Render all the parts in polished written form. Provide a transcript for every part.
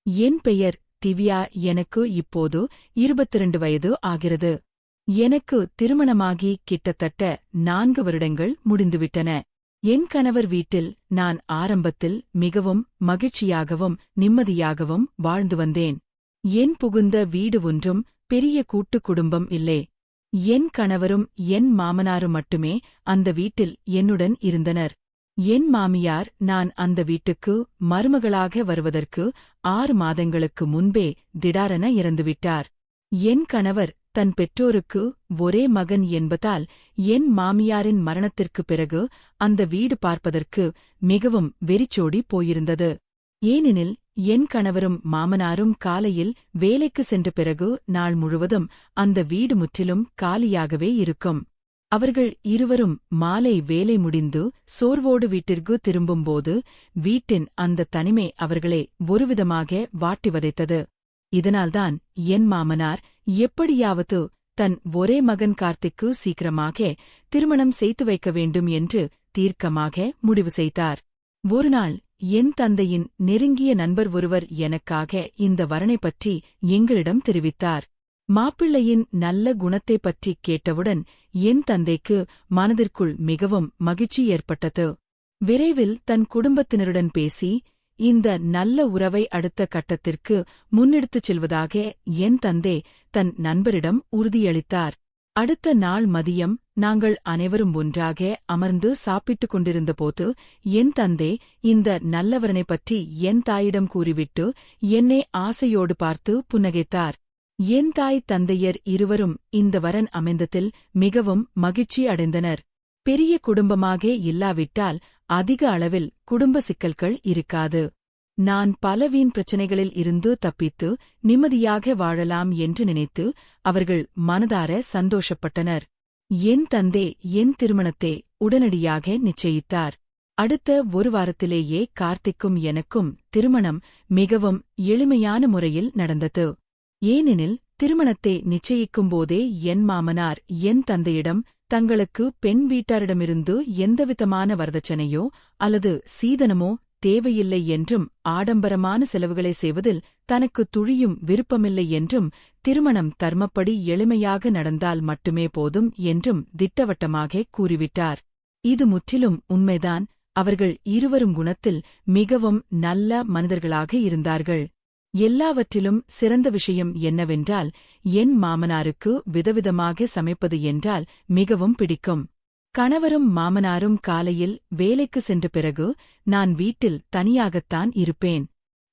என் பெயர் திவ்யா. எனக்கு இப்போது 22 வயது ஆகிறது. எனக்கு திருமணமாகி கிட்டத்தட்ட 4 வருடங்கள் முடிந்துவிட்டன. என் கணவர் வீட்டில் நான் ஆரம்பத்தில் மிகவும் மகிழ்ச்சியாகவும் நிம்மதியாகவும் வாழ்ந்து வந்தேன். என் புகுந்த வீடு ஒன்றும் பெரிய கூட்டுக் குடும்பம் இல்லை. என் கணவரும் என் மாமனாரும் மட்டுமே அந்த வீட்டில் என்னுடன் இருந்தனர். என் மாமியார் நான் அந்த வீட்டுக்கு மருமகளாக வருவதற்கு 6 மாதங்களுக்கு முன்பே திடாரென இறந்துவிட்டார். என் கணவர் தன் பெற்றோருக்கு ஒரே மகன் என்பதால் என் மாமியாரின் மரணத்திற்குப் பிறகு அந்த வீடு பார்ப்பதற்கு மிகவும் வெறிச்சோடி போயிருந்தது. ஏனெனில் என் கணவரும் மாமனாரும் காலையில் வேலைக்கு சென்ற பிறகு நாள் முழுவதும் அந்த வீடு முற்றிலும் காலியாகவே இருக்கும். அவர்கள் இருவரும் மாலை வேலை முடிந்து சோர்வோடு வீட்டிற்கு திரும்பும்போது வீட்டின் அந்த தனிமை அவர்களை ஒருவிதமாக வாட்டி வதைத்தது. இதனால்தான் என் மாமனார் எப்படியாவது தன் ஒரே மகன் கார்த்திக்கு சீக்கிரமாக திருமணம் செய்து வைக்க வேண்டும் என்று தீர்க்கமாக முடிவு செய்தார். ஒருநாள் என் தந்தையின் நெருங்கிய நண்பர் ஒருவர் எனக்காக இந்த வரனை பற்றி எங்களிடம் தெரிவித்தார். மாப்பிள்ளையின் நல்ல குணத்தைப் பற்றி கேட்டவுடன் என் தந்தைக்கு மனதிற்குள் மிகவும் மகிழ்ச்சி ஏற்பட்டது. விரைவில் தன் குடும்பத்தினருடன் பேசி இந்த நல்ல உறவை அடுத்த கட்டத்திற்கு முன்னெடுத்துச் செல்வதாக என் தந்தை தன் நண்பரிடம் உறுதியளித்தார். அடுத்த நாள் மதியம் நாங்கள் அனைவரும் ஒன்றாக அமர்ந்து சாப்பிட்டுக் கொண்டிருந்தபோது என் தந்தை இந்த நல்லவரனைப் பற்றி என் தாயிடம் கூறிவிட்டு என்னை ஆசையோடு பார்த்து புன்னகைத்தார். என் தாய் தந்தையர் இருவரும் இந்த வரன் அமைந்ததில் மிகவும் மகிழ்ச்சி அடைந்தனர். பெரிய குடும்பமாக இல்லாவிட்டால் அதிக அளவில் குடும்ப சிக்கல்கள் இருக்காது. நான் பல வீண் பிரச்சனைகளில் இருந்து தப்பித்து நிம்மதியாக வாழலாம் என்று நினைத்து அவர்கள் மனதார சந்தோஷப்பட்டனர். என் தந்தை என் திருமணத்தை உடனடியாக நிச்சயித்தார். அடுத்த ஒரு வாரத்திலேயே கார்த்திக்கும் எனக்கும் திருமணம் மிகவும் எளிமையான முறையில் நடந்தது. ஏனெனில் திருமணத்தை நிச்சயிக்கும்போதே என் மாமனார் என் தந்தையிடம் தங்களுக்கு பெண் வீட்டாரிடமிருந்து எந்தவிதமான வரதட்சணையோ அல்லது சீதனமோ தேவையில்லை என்றும் ஆடம்பரமான செலவுகளை செய்வதில் தனக்கு துளியும் விருப்பமில்லை என்றும் திருமணம் தர்மப்படி எளிமையாக நடந்தால் மட்டுமே போதும் என்றும் திட்டவட்டமாக கூறிவிட்டார். இது முற்றிலும் உண்மைதான். அவர்கள் இருவரும் குணத்தில் மிகவும் நல்ல மனிதர்களாக இருந்தார்கள். எல்லாவற்றிலும் சிறந்த விஷயம் என்னவென்றால் என் மாமனாருக்கு விதவிதமாக சமைப்பது என்றால் மிகவும் பிடிக்கும். கணவரும் மாமனாரும் காலையில் வேலைக்கு சென்ற பிறகு நான் வீட்டில் தனியாகத்தான் இருப்பேன்.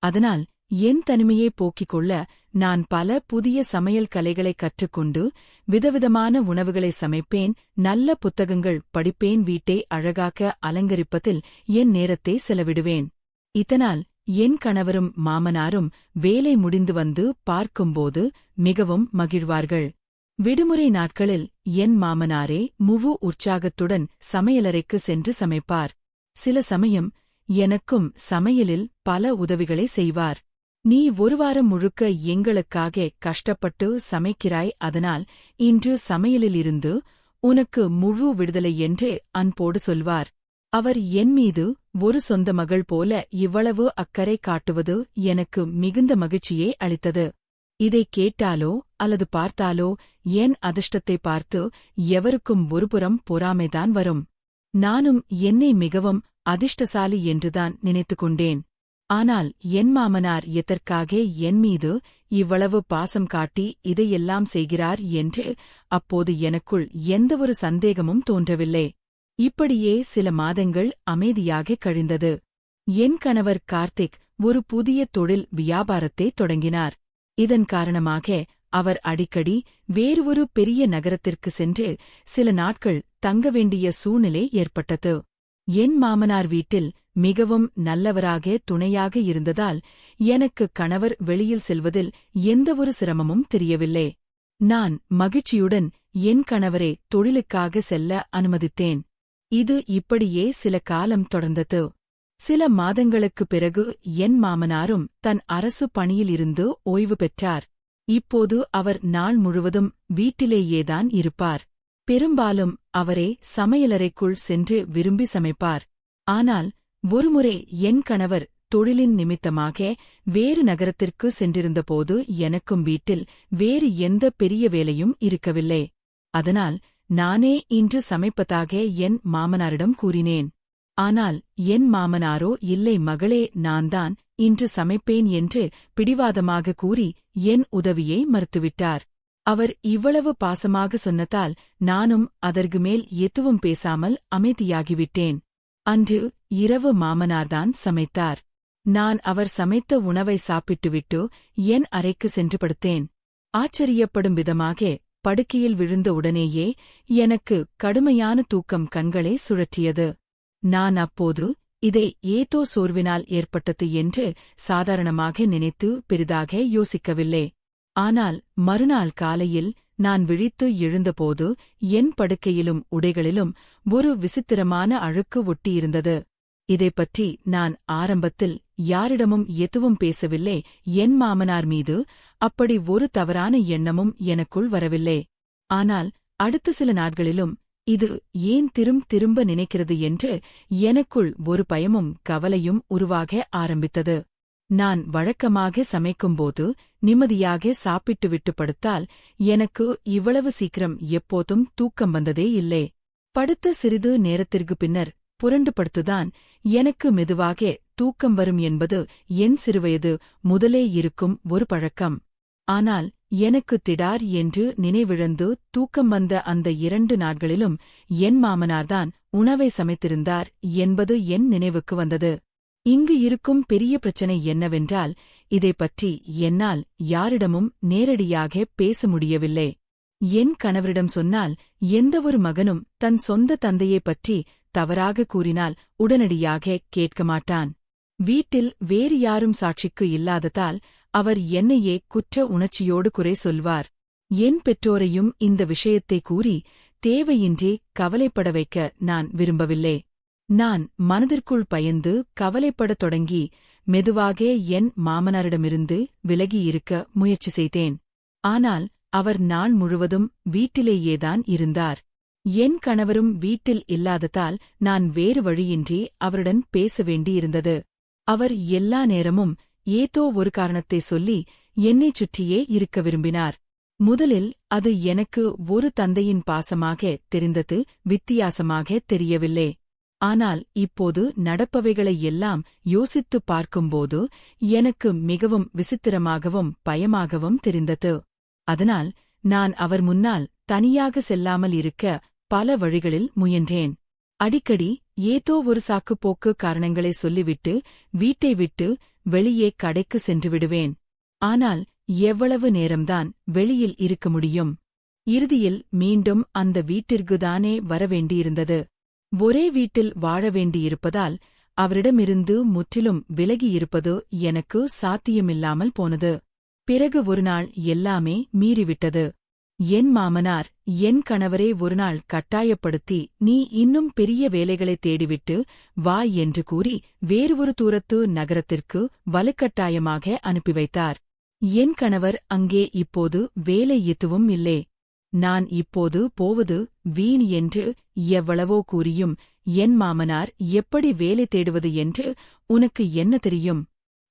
அதனால் என் தனிமையை போக்கிக் கொள்ள நான் பல புதிய சமையல் கலைகளை கற்றுக்கொண்டு விதவிதமான உணவுகளை சமைப்பேன், நல்ல புத்தகங்கள் படிப்பேன், வீட்டை அழகாக்க அலங்கரிப்பதில் என் நேரத்தை செலவிடுவேன். இதனால் என் கணவரும் மாமனாரும் வேலை முடிந்து வந்து பார்க்கும்போது மிகவும் மகிழ்வார்கள். விடுமுறை நாட்களில் என் மாமனாரே முழு உற்சாகத்துடன் சமையலறைக்கு சென்று சமைப்பார். சில சமயம் எனக்கும் சமையலில் பல உதவிகளை செய்வார். நீ ஒரு வாரம் முழுக்க எங்களுக்காக கஷ்டப்பட்டு சமைக்கிறாய், அதனால் இன்று சமையலிலிருந்து உனக்கு முழு விடுதலை என்று அன்போடு சொல்வார். அவர் என் மீது ஒரு சொந்த மகள் போல இவ்வளவு அக்கறை காட்டுவது எனக்கு மிகுந்த மகிழ்ச்சியை அளித்தது. இதை கேட்டாலோ அல்லது பார்த்தாலோ என் அதிர்ஷ்டத்தை பார்த்து எவருக்கும் ஒருபுறம் பொறாமைதான் வரும். நானும் என்னை மிகவும் அதிர்ஷ்டசாலி என்றுதான் நினைத்துக் கொண்டேன். ஆனால் என் மாமனார் எதற்காக என் மீது இவ்வளவு பாசம் காட்டி இதையெல்லாம் செய்கிறார் என்று அப்போது எனக்குள் எந்தவொரு சந்தேகமும் தோன்றவில்லை. இப்படியே சில மாதங்கள் அமைதியாக கழிந்தது. என் கணவர் கார்த்திக் ஒரு புதிய தொழில் வியாபாரத்தை தொடங்கினார். இதன் காரணமாக அவர் அடிக்கடி வேறு ஒரு பெரிய நகரத்திற்கு சென்று சில நாட்கள் தங்க வேண்டிய சூழ்நிலை ஏற்பட்டது. என் மாமனார் வீட்டில் மிகவும் நல்லவராக துணையாக இருந்ததால் எனக்கு கணவர் வெளியில் செல்வதில் எந்தவொரு சிரமமும் தெரியவில்லை. நான் மகிழ்ச்சியுடன் என் கணவரை தொழிலுக்காக செல்ல அனுமதித்தேன். இது இப்படியே சில காலம் தொடர்ந்தது. சில மாதங்களுக்குப் பிறகு என் மாமனாரும் தன் அரசு பணியிலிருந்து ஓய்வு பெற்றார். இப்போது அவர் நாள் முழுவதும் வீட்டிலேயேதான் இருப்பார். பெரும்பாலும் அவரே சமையலறைக்குள் சென்று விரும்பி சமைப்பார். ஆனால் ஒருமுறை என் கணவர் தொழிலின் நிமித்தமாக வேறு நகரத்திற்கு சென்றிருந்தபோது எனக்கும் வீட்டில் வேறு எந்த பெரிய வேலையும் இருக்கவில்லை. அதனால் நானே இன்று சமைப்பதாக என் மாமனாரிடம் கூறினேன். ஆனால் என் மாமனாரோ, இல்லை மகளே, நான்தான் இன்று சமைப்பேன் என்று பிடிவாதமாக கூறி என் உதவியை மறுத்துவிட்டார். அவர் இவ்வளவு பாசமாக சொன்னதால் நானும் அதற்கு மேல் எதுவும் பேசாமல் அமைதியாகிவிட்டேன். அன்று இரவு மாமனார்தான் சமைத்தார். நான் அவர் சமைத்த உணவை சாப்பிட்டுவிட்டு என் அறைக்கு சென்று படுத்தேன். ஆச்சரியப்படும் விதமாக படுக்கையில் விழுந்த உடனேயே எனக்கு கடுமையான தூக்கம் கண்களை சுழற்றியது. நான் அப்போது இதை ஏதோ சோர்வினால் ஏற்பட்டது என்று சாதாரணமாக நினைத்து பெரிதாக யோசிக்கவில்லை. ஆனால் மறுநாள் காலையில் நான் விழித்து எழுந்தபோது என் படுக்கையிலும் உடைகளிலும் ஒரு விசித்திரமான அழுக்கு ஒட்டியிருந்தது. இதைப்பற்றி நான் ஆரம்பத்தில் யாரிடமும் எதுவும் பேசவில்லை. என் மாமனார் மீது அப்படி ஒரு தவறான எண்ணமும் எனக்குள் வரவில்லை. ஆனால் அடுத்த சில நாட்களிலும் இது ஏன் திரும்ப நினைக்கிறது என்று எனக்குள் ஒரு பயமும் கவலையும் உருவாக ஆரம்பித்தது. நான் வழக்கமாக சமைக்கும்போது நிம்மதியாக சாப்பிட்டுவிட்டு படுத்தால் எனக்கு இவ்வளவு சீக்கிரம் எப்போதும் தூக்கம் வந்ததே இல்லை. படுத்த சிறிது நேரத்திற்கு பின்னர் புரண்டு படுத்துதான் எனக்கு மெதுவாக தூக்கம் வரும் என்பது என் சிறுவயது முதலே இருக்கும் ஒரு பழக்கம். ஆனால் எனக்கு திடார் என்று நினைவிழந்து தூக்கம் வந்த அந்த 2 நாட்களிலும் என் மாமனார்தான் உணவை சமைத்திருந்தார் என்பது என் நினைவுக்கு வந்தது. இங்கு இருக்கும் பெரிய பிரச்சனை என்னவென்றால், இதைப்பற்றி என்னால் யாரிடமும் நேரடியாக பேச முடியவில்லை. என் கணவரிடம் சொன்னால் எந்தவொரு மகனும் தன் சொந்த தந்தையைப் பற்றி தவறாக கூறினால் உடனடியாக கேட்க மாட்டான். வீட்டில் வேறு யாரும் சாட்சிக்கு இல்லாததால் அவர் என்னையே குற்ற உணர்ச்சியோடு குறை சொல்வார். என் பெற்றோரையும் இந்த விஷயத்தை கூறி தேவையின்றி கவலைப்பட வைக்க நான் விரும்பவில்லை. நான் மனதிற்குள் பயந்து கவலைப்படத் தொடங்கி மெதுவாக என் மாமனாரிடமிருந்து விலகியிருக்க முயற்சி செய்தேன். ஆனால் அவர் நாள் முழுவதும் வீட்டிலேயேதான் இருந்தார். என் கணவரும் வீட்டில் இல்லாததால் நான் வேறு வழியின்றி அவருடன் பேச வேண்டியிருந்தது. அவர் எல்லா நேரமும் ஏதோ ஒரு காரணத்தை சொல்லி என்னைச் சுற்றியே இருக்க விரும்பினார். முதலில் அது எனக்கு ஒரு தந்தையின் பாசமாக தெரிந்தது வித்தியாசமாக தெரியவில்லை. ஆனால் இப்போது நடப்பவைகளை எல்லாம் யோசித்துப் பார்க்கும்போது எனக்கு மிகவும் விசித்திரமாகவும் பயமாகவும் தெரிந்தது. அதனால் நான் அவர் முன்னால் தனியாக செல்லாமல் இருக்க பல வழிகளில் முயன்றேன். அடிக்கடி ஏதோ ஒரு சாக்குப்போக்கு காரணங்களை சொல்லிவிட்டு வீட்டை விட்டு வெளியே கடைக்கு சென்று விடுவேன். ஆனால் எவ்வளவு நேரம்தான் வெளியில் இருக்க முடியும்? இறுதியில் மீண்டும் அந்த வீட்டிற்குதானே வரவேண்டியிருந்தது. ஒரே வீட்டில் வாழ வேண்டியிருப்பதால் அவரிடமிருந்து முற்றிலும் விலகியிருப்பது எனக்கு சாத்தியமில்லாமல் போனது. பிறகு ஒருநாள் எல்லாமே மீறிவிட்டது. என் மாமனார் என் கணவரே ஒருநாள் கட்டாயப்படுத்தி, நீ இன்னும் பெரிய வேலைகளை தேடிவிட்டு வா என்று கூறி வேறு ஒரு தூரத்து நகரத்திற்கு வலுக்கட்டாயமாக அனுப்பி வைத்தார். என் கணவர் அங்கே இப்போது வேலை எதுவும் இல்லை. நான் இப்போது போவது வீண் என்று எவ்வளவோ கூறியும் என் மாமனார் எப்படி வேலை தேடுவது என்று உனக்கு என்ன தெரியும்?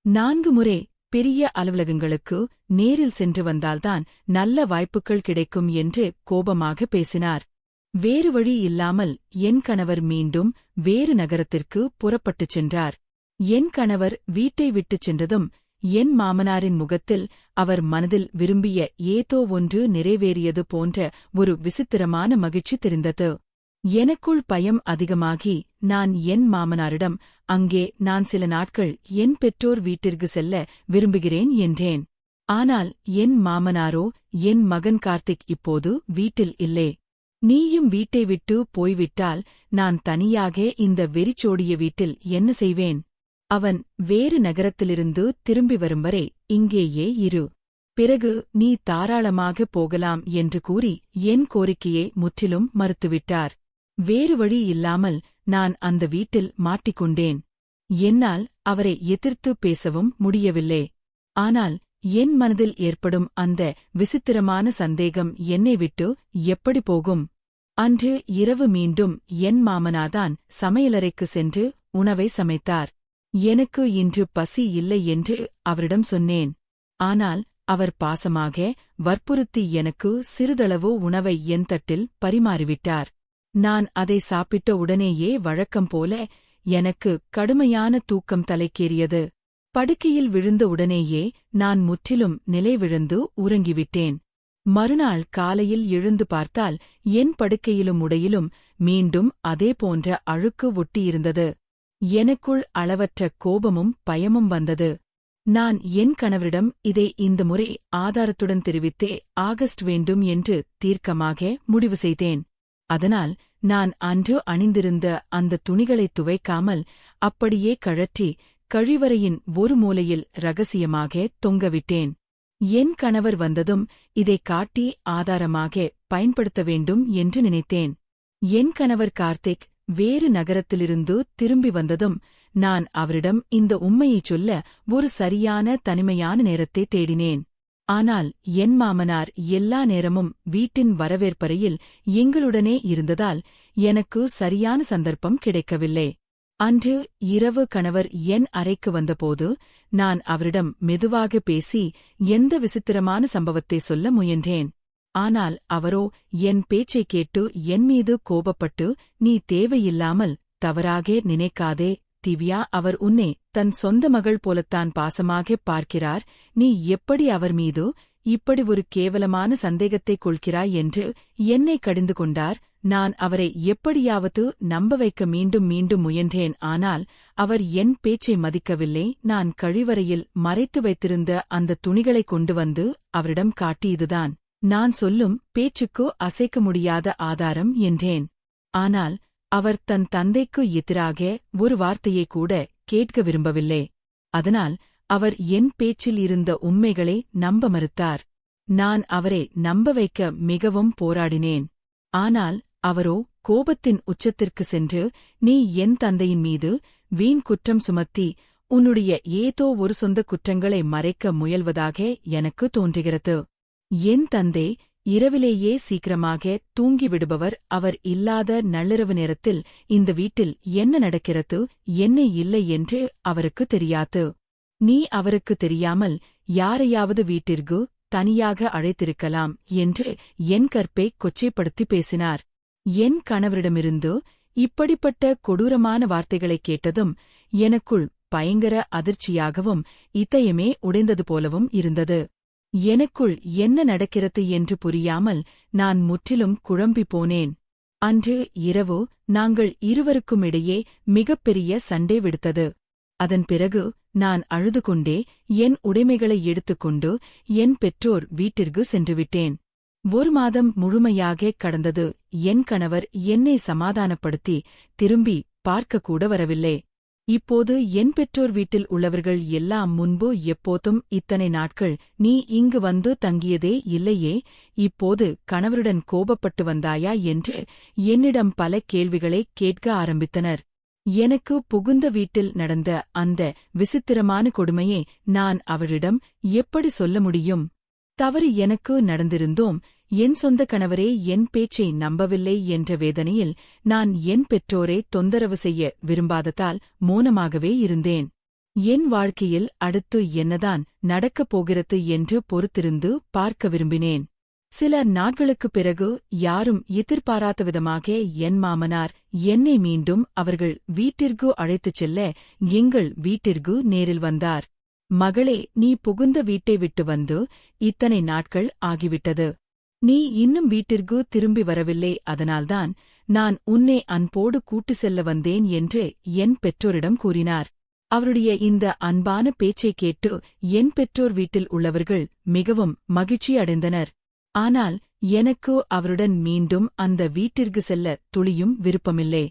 4 முறை பெரிய அலுவலகங்களுக்கு நேரில் சென்று வந்தால்தான் நல்ல வாய்ப்புகள் கிடைக்கும் என்று கோபமாக பேசினார். வேறு வழி இல்லாமல் என் கணவர் மீண்டும் வேறு நகரத்திற்கு புறப்பட்டுச் சென்றார். என் கணவர் வீட்டை விட்டுச் சென்றதும் என் மாமனாரின் முகத்தில் அவர் மனதில் விரும்பிய ஏதோ ஒன்று நிறைவேறியது போன்ற ஒரு விசித்திரமான மகிழ்ச்சி தெரிந்தது. எனக்குள் பயம் அதிகமாகி நான் என் மாமனாரிடம், அங்கே நான் சில நாட்கள் என் பெற்றோர் வீட்டிற்கு செல்ல விரும்புகிறேன் என்றேன். ஆனால் என் மாமனாரோ, என் மகன் கார்த்திக் இப்போது வீட்டில் இல்லை. நீயும் வீட்டை விட்டு போய்விட்டால் நான் தனியாக இந்த வெறிச்சோடிய வீட்டில் என்ன செய்வேன்? அவன் வேறு நகரத்திலிருந்து திரும்பி வரும் வரை இங்கேயே இரு. பிறகு நீ தாராளமாக போகலாம் என்று கூறி என் கோரிக்கையை முற்றிலும் மறுத்துவிட்டார். வேறு வழி இல்லாமல் நான் அந்த வீட்டில் மாட்டிக்கொண்டேன். என்னால் அவரை எதிர்த்து பேசவும் முடியவில்லை. ஆனால் என் மனதில் ஏற்படும் அந்த விசித்திரமான சந்தேகம் என்னை விட்டு எப்படி போகும்? அன்று இரவு மீண்டும் என் மாமனாதான் சமையலறைக்கு சென்று உணவை சமைத்தார். எனக்கு இன்று பசி இல்லை என்று அவரிடம் சொன்னேன். ஆனால் அவர் பாசமாக வற்புறுத்தி எனக்கு சிறிதளவு உணவை என் தட்டில் பரிமாறிவிட்டார். நான் அதை சாப்பிட்ட உடனேயே வழக்கம் போல எனக்கு கடுமையான தூக்கம் தலைக்கேறியது. படுக்கையில் விழுந்த உடனேயே நான் முற்றிலும் நிலைவிழந்து உறங்கிவிட்டேன். மறுநாள் காலையில் எழுந்து பார்த்தால் என் படுக்கையிலும் உடையிலும் மீண்டும் அதே போன்ற அழுக்கு ஒட்டியிருந்தது. எனக்குள் அளவற்ற கோபமும் பயமும் வந்தது. நான் என் கணவரிடம் இதை இந்த முறை ஆதாரத்துடன் தெரிவித்தே ஆகஸ்ட் வேண்டும் என்று தீர்க்கமாக முடிவு செய்தேன். அதனால் நான் அன்று அணிந்திருந்த அந்த துணிகளை துவைக்காமல் அப்படியே கழற்றி கழிவறையின் ஒரு மூலையில் ரகசியமாக தொங்கவிட்டேன். என் கணவர் வந்ததும் இதைக் காட்டி ஆதாரமாக பயன்படுத்த வேண்டும் என்று நினைத்தேன். என் கணவர் கார்த்திக் வேறு நகரத்திலிருந்து திரும்பி வந்ததும் நான் அவரிடம் இந்த உண்மையைச் சொல்ல ஒரு சரியான தனிமையான நேரத்தை தேடினேன். ஆனால் என் மாமனார் எல்லா நேரமும் வீட்டின் வரவேற்பறையில் எங்களுடனே இருந்ததால் எனக்கு சரியான சந்தர்ப்பம் கிடைக்கவில்லை. அன்று இரவு கணவர் என் அறைக்கு வந்தபோது நான் அவரிடம் மெதுவாக பேசி எந்த விசித்திரமான சம்பவத்தை சொல்ல முயன்றேன். ஆனால் அவரோ என் பேச்சைக் கேட்டு என் மீது கோபப்பட்டு, நீ தேவையில்லாமல் தவறாக நினைக்காதே திவ்யா, அவர் உன்னை தன் சொந்த மகள் போலத்தான் பாசமாகப் பார்க்கிறார், நீ எப்படி அவர் மீது இப்படி ஒரு கேவலமான சந்தேகத்தைக் கொள்கிறாய் என்று என்னை கடிந்து கொண்டார். நான் அவரை எப்படியாவது நம்ப வைக்க மீண்டும் மீண்டும் முயன்றேன். ஆனால் அவர் என் பேச்சை மதிக்கவில்லை. நான் கழிவறையில் மறைத்து வைத்திருந்த அந்த துணிகளை கொண்டு வந்து அவரிடம் காட்டி, இதுதான் நான் சொல்லும் பேச்சுக்கு அசைக்க முடியாத ஆதாரம் என்றேன். ஆனால் அவர் தன் தந்தைக்கு எதிராக ஒரு வார்த்தையை கூட கேட்க விரும்பவில்லை. அதனால் அவர் என் பேச்சில் இருந்த உண்மைகளை நம்ப மறுத்தார். நான் அவரை நம்ப வைக்க மிகவும் போராடினேன். ஆனால் அவரோ கோபத்தின் உச்சத்திற்கு சென்று, நீ என் தந்தையின் மீது வீண் குற்றம் சுமத்தி உன்னுடைய ஏதோ ஒரு சொந்த குற்றங்களை மறைக்க முயல்வதாக எனக்கு தோன்றுகிறது. என் தந்தை இரவிலேயே சீக்கிரமாக தூங்கிவிடுபவர். அவர் இல்லாத நள்ளிரவு நேரத்தில் இந்த வீட்டில் என்ன நடக்கிறது, என்ன இல்லை என்று அவருக்கு தெரியாது. நீ அவருக்கு தெரியாமல் யாரையாவது வீட்டிற்கு தனியாக அழைத்திருக்கலாம் என்று என் கற்பை கொச்சைப்படுத்தி பேசினார். என் கணவரிடமிருந்து இப்படிப்பட்ட கொடூரமான வார்த்தைகளைக் கேட்டதும் எனக்குள் பயங்கர அதிர்ச்சியாகவும் இதயமே உடைந்தது போலவும் இருந்தது. எனக்குள் என்ன நடக்கிறது என்று புரியாமல் நான் முற்றிலும் குழம்பிப் போனேன். அன்று இரவு நாங்கள் இருவருக்குமிடையே மிகப்பெரிய சண்டை வெடித்தது. அதன் பிறகு நான் அழுது கொண்டே என் உடைமைகளை எடுத்துக்கொண்டு என் பெற்றோர் வீட்டிற்கு சென்றுவிட்டேன். ஒரு மாதம் முழுமையாக கடந்தது. என் கணவர் என்னை சமாதானப்படுத்தி திரும்பி பார்க்கக்கூட வரவில்லை. இப்போது என் பெற்றோர் வீட்டில் உள்ளவர்கள் எல்லாம் முன்பு எப்போதும் இத்தனை நாட்கள் நீ இங்கு வந்து தங்கியதே இல்லையே, இப்போது கணவருடன் கோபப்பட்டு வந்தாயா என்று என்னிடம் பல கேள்விகளை கேட்க ஆரம்பித்தனர். எனக்கு புகுந்த வீட்டில் நடந்த அந்த விசித்திரமான கொடுமையை நான் அவரிடம் எப்படி சொல்ல முடியும்? தவறு எனக்கு நடந்திருந்தோம். என் சொந்த கணவரே என் பேச்சை நம்பவில்லை என்ற வேதனையில் நான் என் பெற்றோரை தொந்தரவு செய்ய விரும்பாததால் மௌனமாகவே இருந்தேன். என் வாழ்க்கையில் அடுத்து என்னதான் நடக்கப் போகிறது என்று பொறுத்திருந்து பார்க்க விரும்பினேன். சில நாட்களுக்குப் பிறகு யாரும் எதிர்பாராத விதமாக என் மாமனார் என்னை மீண்டும் அவர்கள் வீட்டிற்கு அழைத்துச் செல்ல எங்கள் வீட்டிற்கு நேரில் வந்தார். மகளே, நீ புகுந்த வீட்டை விட்டு வந்து இத்தனை நாட்கள் ஆகிவிட்டது. நீ இன்னும் வீட்டிற்கு திரும்பி வரவில்லை. அதனால்தான் நான் உன்னை அன்போடு கூட்டு செல்ல வந்தேன் என்று என் பெற்றோரிடம் கூறினார். அவருடைய இந்த அன்பான பேச்சைக் கேட்டு என் பெற்றோர் வீட்டில் உள்ளவர்கள் மிகவும் மகிழ்ச்சி அடைந்தனர். ஆனால் எனக்கு அவருடன் மீண்டும் அந்த வீட்டிற்கு செல்ல துளியும் விருப்பமில்லை.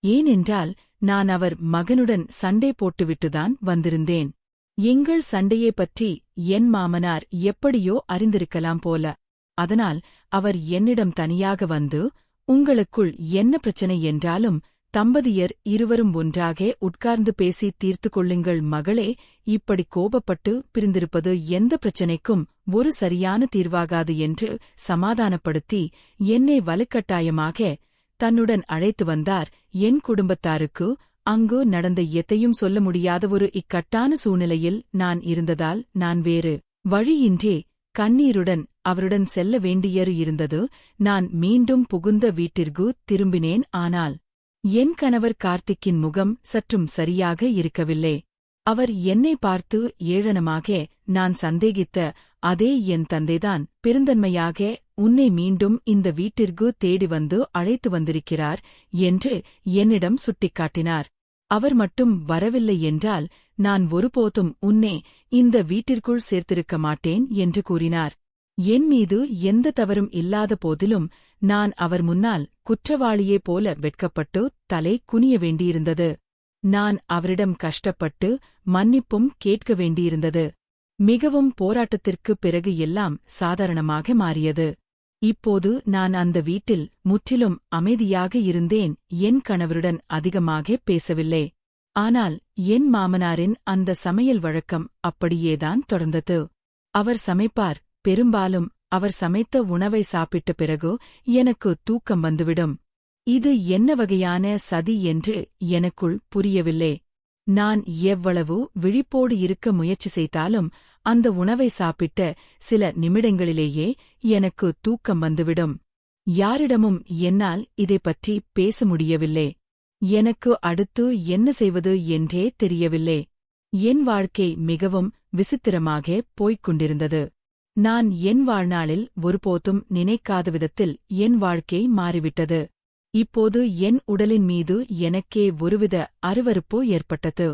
ஏனென்றால் நான் அவர் மகனுடன் சண்டை போட்டுவிட்டுதான் வந்திருந்தேன். எங்கள் சண்டையைப் பற்றி என் மாமனார் எப்படியோ அறிந்திருக்கலாம் போல. அதனால் அவர் என்னிடம் தனியாக வந்து, உங்களுக்குள் என்ன பிரச்சனை என்றாலும் தம்பதியர் இருவரும் ஒன்றாக உட்கார்ந்து பேசி தீர்த்து கொள்ளுங்கள் மகளே, இப்படி கோபப்பட்டு பிரிந்திருப்பது எந்த பிரச்சனைக்கும் ஒரு சரியான தீர்வாகாது என்று சமாதானப்படுத்தி என்னை வலுக்கட்டாயமாக தன்னுடன் அழைத்து வந்தார். என் குடும்பத்தாருக்கு அங்கு நடந்த எதையும் சொல்ல முடியாத ஒரு இக்கட்டான சூழ்நிலையில் நான் இருந்ததால் நான் வேறு வழியின்றி கண்ணீருடன் அவருடன் செல்ல வேண்டியரு இருந்தது. நான் மீண்டும் புகுந்த வீட்டிற்கு திரும்பினேன். ஆனால் என் கணவர் கார்த்திக்கின் முகம் சற்றும் சரியாக இருக்கவில்லை. அவர் என்னை பார்த்து ஏளனமாக, நான் சந்தேகித்த அதே என் தந்தைதான் பெருந்தன்மையாக உன்னை மீண்டும் இந்த வீட்டிற்கு தேடி வந்து அழைத்து வந்திருக்கிறார் என்று என்னிடம் சுட்டிக்காட்டினார். அவர் மட்டும் வரவில்லை என்றால் நான் ஒருபோதும் உன்னை இந்த வீட்டிற்குள் சேர்த்திருக்க மாட்டேன் என்று கூறினார். என் மீது எந்த தவறும் இல்லாத போதிலும் நான் அவர் முன்னால் குற்றவாளியே போல வெட்கப்பட்டு தலை குனிய வேண்டியிருந்தது. நான் அவரிடம் கஷ்டப்பட்டு மன்னிப்பும் கேட்க வேண்டியிருந்தது. மிகவும் போராட்டத்திற்குப் பிறகு எல்லாம் சாதாரணமாக மாறியது. இப்போது நான் அந்த வீட்டில் முற்றிலும் அமைதியாக இருந்தேன். என் கணவருடன் அதிகமாக பேசவில்லை. ஆனால் என் மாமனாரின் அந்த சமையல் வழக்கம் அப்படியேதான் தொடர்ந்தது. அவர் சமைப்பார். பெரும்பாலும் அவர் சமைத்த உணவை சாப்பிட்ட பிறகு எனக்கு தூக்கம் வந்துவிடும். இது என்ன வகையான சதி என்று எனக்குள் புரியவில்லை. நான் எவ்வளவு விழிப்போடு இருக்க முயற்சி செய்தாலும் அந்த உணவை சாப்பிட்ட சில நிமிடங்களிலேயே எனக்கு தூக்கம் வந்துவிடும். யாரிடமும் என்னால் இதைப் பற்றி பேச முடியவில்லை. எனக்கு அடுத்து என்ன செய்வது என்றே தெரியவில்லை. என் வாழ்க்கை மிகவும் விசித்திரமாக போய்க் கொண்டிருந்தது. நான் என் வாழ்நாளில் ஒருபோதும் நினைக்காத விதத்தில் என் வாழ்க்கை மாறிவிட்டது. இப்போது என் உடலின் மீது எனக்கே ஒருவித அருவருப்பு ஏற்பட்டது.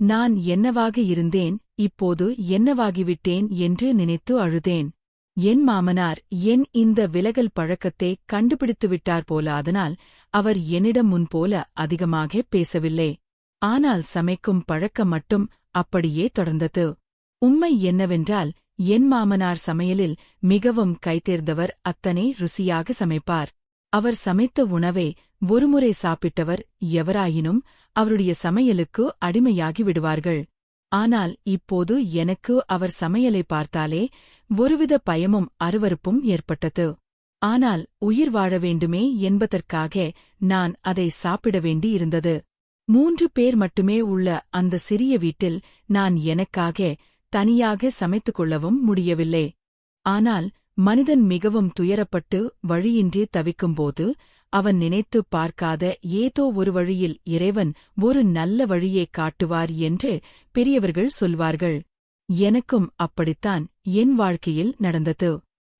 நான் என்னவாக இருந்தேன், இப்போது என்னவாகிவிட்டேன் என்று நினைத்து அழுதேன். என் மாமனார் என் இந்த விலகல் பழக்கத்தை கண்டுபிடித்துவிட்டார் போல. அதனால் அவர் என்னிடம் முன்போல அதிகமாக பேசவில்லை. ஆனால் சமைக்கும் பழக்கம் மட்டும் அப்படியே தொடர்ந்தது. உண்மை என்னவென்றால் என் மாமனார் சமையலில் மிகவும் கைதேர்ந்தவர். அத்தனை ருசியாக சமைப்பார். அவர் சமைத்த உணவை ஒருமுறை சாப்பிட்டவர் எவராயினும் அவருடைய சமையலுக்கு அடிமையாகி விடுவார்கள். ஆனால் இப்போது எனக்கு அவர் சமையலை பார்த்தாலே ஒருவித பயமும் அருவருப்பும் ஏற்பட்டது. ஆனால் உயிர் வாழ வேண்டுமே என்பதற்காக நான் அதை சாப்பிட வேண்டியிருந்தது. 3 பேர் மட்டுமே உள்ள அந்த சிறிய வீட்டில் நான் எனக்காக தனியாக சமைத்துக் கொள்ளவும் முடியவில்லை. ஆனால் மனிதன் மிகவும் துயரப்பட்டு வழியின்றி தவிக்கும்போது அவன் நினைத்துப் பார்க்காத ஏதோ ஒரு வழியில் இறைவன் ஒரு நல்ல வழியைக் காட்டுவார் என்று பெரியவர்கள் சொல்வார்கள். எனக்கும் அப்படித்தான் என் வாழ்க்கையில் நடந்தது.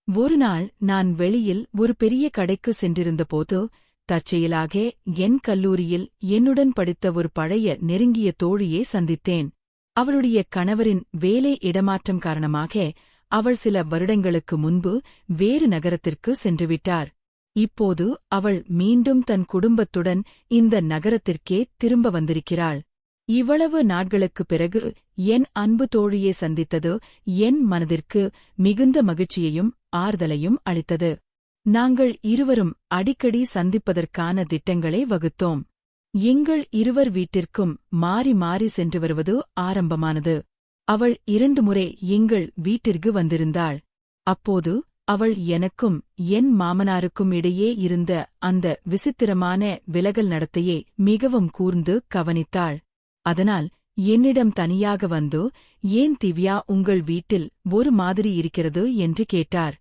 ஒருநாள் நான் வெளியில் ஒரு பெரிய கடைக்கு சென்றிருந்தபோது தற்செயலாக என் கல்லூரியில் என்னுடன் படித்த ஒரு பழைய நெருங்கிய தோழியை சந்தித்தேன். அவளுடைய கணவரின் வேலை இடமாற்றம் காரணமாக அவள் சில வருடங்களுக்கு முன்பு வேறு நகரத்திற்கு சென்றுவிட்டார். இப்போது அவள் மீண்டும் தன் குடும்பத்துடன் இந்த நகரத்திற்கே திரும்ப வந்திருக்கிறாள். இவ்வளவு நாட்களுக்குப் பிறகு என் அன்பு தோழியை சந்தித்தது என் மனதிற்கு மிகுந்த மகிழ்ச்சியையும் ஆறுதலையும் அளித்தது. நாங்கள் இருவரும் அடிக்கடி சந்திப்பதற்கான திட்டங்களை வகுத்தோம். எங்கள் இருவர் வீட்டிற்கும் மாறி மாறி சென்று வருவது ஆரம்பமானது. அவள் 2 முறை எங்கள் வீட்டிற்கு வந்திருந்தாள். அப்போது அவள் எனக்கும் என் மாமனாருக்கும் இடையே இருந்த அந்த விசித்திரமான விலகல் நடத்தையை மிகவும் கூர்ந்து கவனித்தாள். அதனால் என்னிடம் தனியாக வந்து, ஏன் திவ்யா உங்கள் வீட்டில் ஒரு மாதிரி இருக்கிறது என்று கேட்டார்.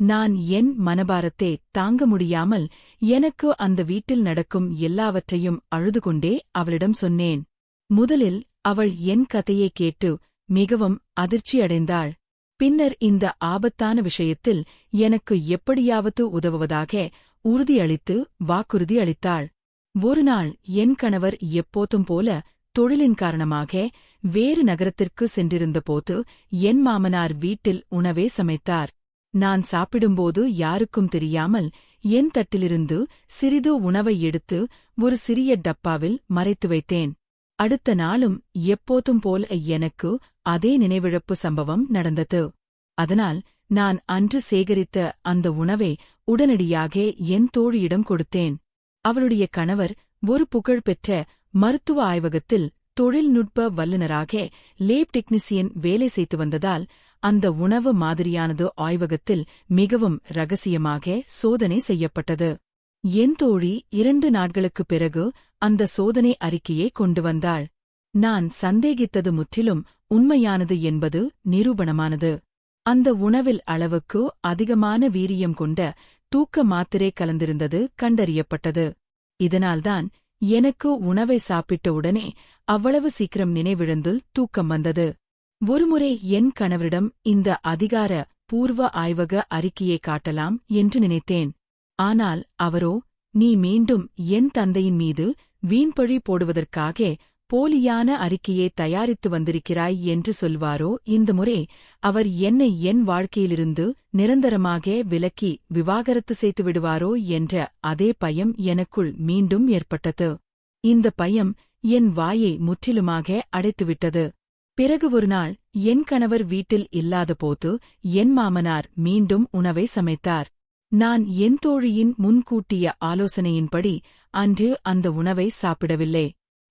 நான் என் மனபாரத்தை தாங்க முடியாமல் எனக்கு அந்த வீட்டில் நடக்கும் எல்லாவற்றையும் அழுதுகொண்டே அவளிடம் சொன்னேன். முதலில் அவள் என் கதையை கேட்டு மிகவும் அதிர்ச்சியடைந்தாள். பின்னர் இந்த ஆபத்தான விஷயத்தில் எனக்கு எப்படியாவது உதவுவதாக உறுதியளித்து வாக்குறுதி அளித்தாள். ஒருநாள் என் கணவர் எப்போதும் போல தொழிலின் காரணமாக வேறு நகரத்திற்கு சென்றிருந்தபோது என் மாமனார் வீட்டில் உணவே சமைத்தார். நான் சாப்பிடும்போது யாருக்கும் தெரியாமல் என் தட்டிலிருந்து சிறிது உணவை எடுத்து ஒரு சிறிய டப்பாவில் மறைத்து வைத்தேன். அடுத்த நாளும் எப்போதும் போல எனக்கு அதே நினைவிழப்பு சம்பவம் நடந்தது. அதனால் நான் அன்று சேகரித்த அந்த உணவை உடனடியாக என் தோழியிடம் கொடுத்தேன். அவளுடைய கணவர் ஒரு புகழ்பெற்ற மருத்துவ ஆய்வகத்தில் தொழில்நுட்ப வல்லுநராக லேப் டெக்னீசியன் வேலை செய்து வந்ததால் அந்த உணவு மாதிரியானது ஆய்வகத்தில் மிகவும் ரகசியமாக சோதனை செய்யப்பட்டது. என் தோழி 2 நாட்களுக்குப் பிறகு அந்த சோதனை அறிக்கையை கொண்டு வந்தாள். நான் சந்தேகித்தது முற்றிலும் உண்மையானது என்பது நிரூபணமானது. அந்த உணவில் அளவுக்கு அதிகமான வீரியம் கொண்ட தூக்க மாத்திரை கலந்திருந்தது கண்டறியப்பட்டது. இதனால்தான் எனக்கு உணவை சாப்பிட்ட உடனே அவ்வளவு சீக்கிரம் நினைவிழந்து தூக்கம் வந்தது. ஒருமுறை என் கணவரிடம் இந்த அதிகார பூர்வ ஆய்வக அறிக்கையை காட்டலாம் என்று நினைத்தேன். ஆனால் அவரோ, நீ மீண்டும் என் தந்தையின் மீது வீண்பழி போடுவதற்காக போலியான அறிக்கையை தயாரித்து வந்திருக்கிறாய் என்று சொல்வாரோ. இந்த முறை அவர் என்னை என் வாழ்க்கையிலிருந்து நிரந்தரமாக விலக்கி விவாகரத்து செய்து விடுவாரோ என்ற அதே பயம் எனக்குள் மீண்டும் ஏற்பட்டது. இந்த பயம் என் வாயை முற்றிலுமாக அடைத்துவிட்டது. பிறகு ஒருநாள் என் கணவர் வீட்டில் இல்லாதபோது என் மாமனார் மீண்டும் உணவை சமைத்தார். நான் என் தோழியின் முன்கூட்டிய ஆலோசனையின்படி அன்று அந்த உணவை சாப்பிடவில்லை.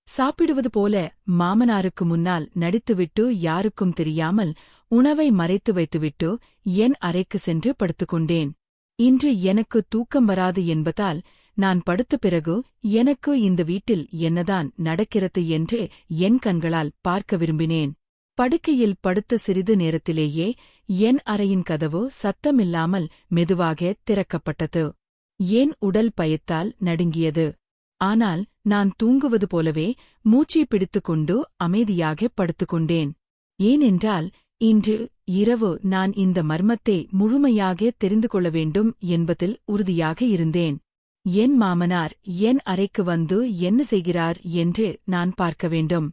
சாப்பிடுவது போல மாமனாருக்கு முன்னால் நடித்துவிட்டு யாருக்கும் தெரியாமல் உணவை மறைத்து வைத்துவிட்டு என் அறைக்கு சென்று படுத்துக்கொண்டேன். இன்று எனக்கு தூக்கம் வராது என்பதால் நான் படுத்த பிறகு எனக்கு இந்த வீட்டில் என்னதான் நடக்கிறது என்று என் கண்களால் பார்க்க விரும்பினேன். படுக்கையில் படுத்த சிறிது நேரத்திலேயே என் அறையின் கதவு சத்தமில்லாமல் மெதுவாக திறக்கப்பட்டது. என் உடல் பயத்தால் நடுங்கியது. ஆனால் நான் தூங்குவது போலவே மூச்சை பிடித்துக்கொண்டு அமைதியாக படுத்துக்கொண்டேன். ஏனென்றால் இன்று இரவு நான் இந்த மர்மத்தை முழுமையாக தெரிந்து கொள்ள வேண்டும் என்பதில் உறுதியாக இருந்தேன். என் மாமனார் என் அறைக்கு வந்து என்ன செய்கிறார் என்று நான் பார்க்க வேண்டும்.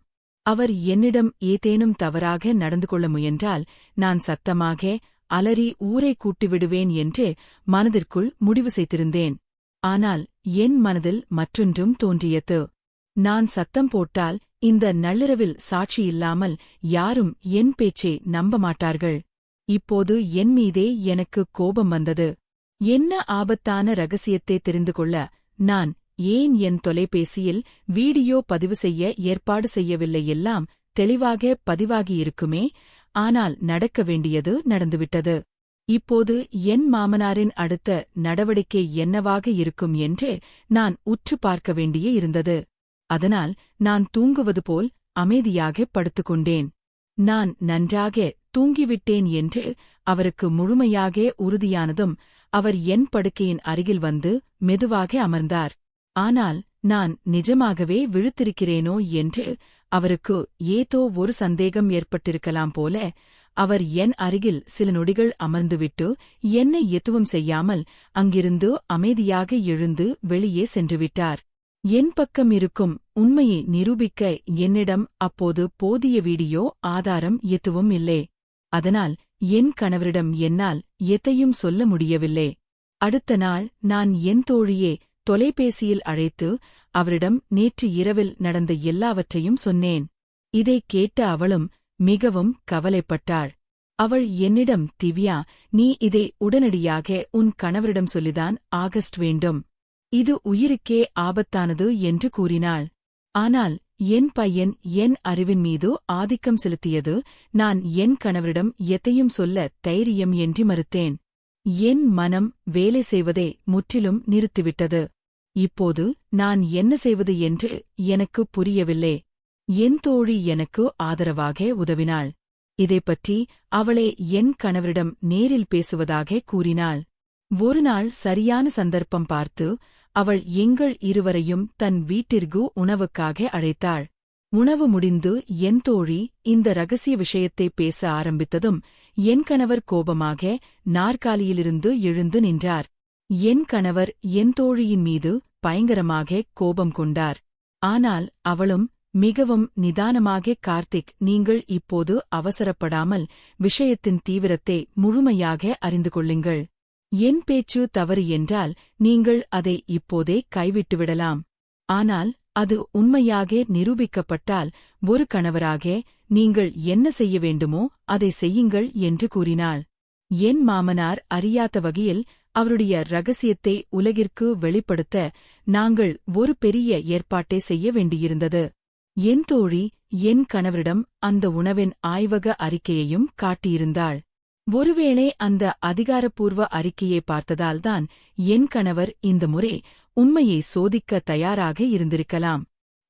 அவர் என்னிடம் ஏதேனும் தவறாக நடந்து கொள்ள முயன்றால் நான் சத்தமாக அலறி ஊரை கூட்டிவிடுவேன் என்று மனதிற்குள் முடிவு செய்திருந்தேன். ஆனால் என் மனதில் மற்றொன்றும் தோன்றியது. நான் சத்தம் போட்டால் இந்த நள்ளிரவில் சாட்சி இல்லாமல் யாரும் என் பேச்சை நம்ப மாட்டார்கள். இப்போது என் மீதே எனக்கு கோபம் வந்தது. என்ன ஆபத்தான ரகசியத்தை தெரிந்து கொள்ள நான் ஏன் என் தொலைபேசியில் வீடியோ பதிவு செய்ய ஏற்பாடு செய்யவில்லை? எல்லாம் தெளிவாக பதிவாகியிருக்குமே. ஆனால் நடக்க வேண்டியது நடந்துவிட்டது. இப்போது என் மாமனாரின் அடுத்த நடவடிக்கை என்னவாக இருக்கும் என்று நான் உற்று பார்க்க வேண்டியே இருந்தது. அதனால் நான் தூங்குவது போல் அமைதியாக படுத்துக்கொண்டேன். நான் நன்றாக தூங்கிவிட்டேன் என்று அவருக்கு முழுமையாக உறுதியானதும் அவர் என் படுக்கையின் அருகில் வந்து மெதுவாக அமர்ந்தார். ஆனால் நான் நிஜமாகவே விழித்திருக்கிறேனோ என்று அவருக்கு ஏதோ ஒரு சந்தேகம் ஏற்பட்டிருக்கலாம் போல. அவர் என் அருகில் சில நொடிகள் அமர்ந்துவிட்டு என்னை எதுவும் செய்யாமல் அங்கிருந்து அமைதியாக எழுந்து வெளியே சென்றுவிட்டார். என் பக்கம் இருக்கும் உண்மையை நிரூபிக்க என்னிடம் அப்போது போதிய வீடியோ ஆதாரம் எதுவும் இல்லை. அதனால் என் கணவரிடம் என்னால் எதையும் சொல்ல முடியவில்லை. அடுத்த நாள் நான் என் தோழியை தொலைபேசியில் அழைத்து அவரிடம் நேற்று இரவில் நடந்த எல்லாவற்றையும் சொன்னேன். இதைக் கேட்ட அவளும் மிகவும் கவலைப்பட்டாள். அவள் என்னிடம், திவ்யா, நீ இதை உடனடியாக உன் கணவரிடம் சொல்லிதான் ஆகஸ்ட் வேண்டும். இது உயிருக்கே ஆபத்தானது என்று கூறினாள். ஆனால் என் பையன் என் அறிவின் மீது ஆதிக்கம் செலுத்தியது. நான் என் கணவரிடம் எதையும் சொல்ல தைரியம் என்று மறுத்தேன். என் மனம் வேலை செய்வதை முற்றிலும் நிறுத்திவிட்டது. இப்போது நான் என்ன செய்வது என்று எனக்கு புரியவில்லை. என் தோழி எனக்கு ஆதரவாக உதவினாள். இதைப்பற்றி அவளே என் கணவரிடம் நேரில் பேசுவதாக கூறினாள். ஒருநாள் சரியான சந்தர்ப்பம் பார்த்து அவள் எங்கள் இருவரையும் தன் வீட்டிற்கு உணவுக்காக அழைத்தாள். உணவு முடிந்து என் தோழி இந்த ரகசிய விஷயத்தை பேச ஆரம்பித்ததும் என் கணவர் கோபமாக நாற்காலியிலிருந்து எழுந்து நின்றார். என் கணவர் என் தோழியின் மீது பயங்கரமாக கோபம் கொண்டார். ஆனால் அவளும் மிகவும் நிதானமாக, கார்த்திக், நீங்கள் இப்போது அவசரப்படாமல் விஷயத்தின் தீவிரத்தை முழுமையாக அறிந்து கொள்ளுங்கள். என் பேச்சு தவறு என்றால் நீங்கள் அதை இப்போதே கைவிட்டுவிடலாம். ஆனால் அது உண்மையாக நிரூபிக்கப்பட்டால் ஒரு கணவராக நீங்கள் என்ன செய்ய வேண்டுமோ அதை செய்யுங்கள் என்று கூறினாள். என் மாமனார் அறியாத வகையில் அவருடைய ரகசியத்தை உலகிற்கு வெளிப்படுத்த நாங்கள் ஒரு பெரிய ஏற்பாட்டை செய்ய வேண்டியிருந்தது. என் தோழி என் கணவரிடம் அந்த உணவின் ஆய்வக அறிக்கையையும் காட்டியிருந்தாள். ஒருவேளை அந்த அதிகாரப்பூர்வ அறிக்கையை பார்த்ததால்தான் என் கணவர் இந்த முறை உண்மையை சோதிக்க தயாராக இருந்திருக்கலாம்.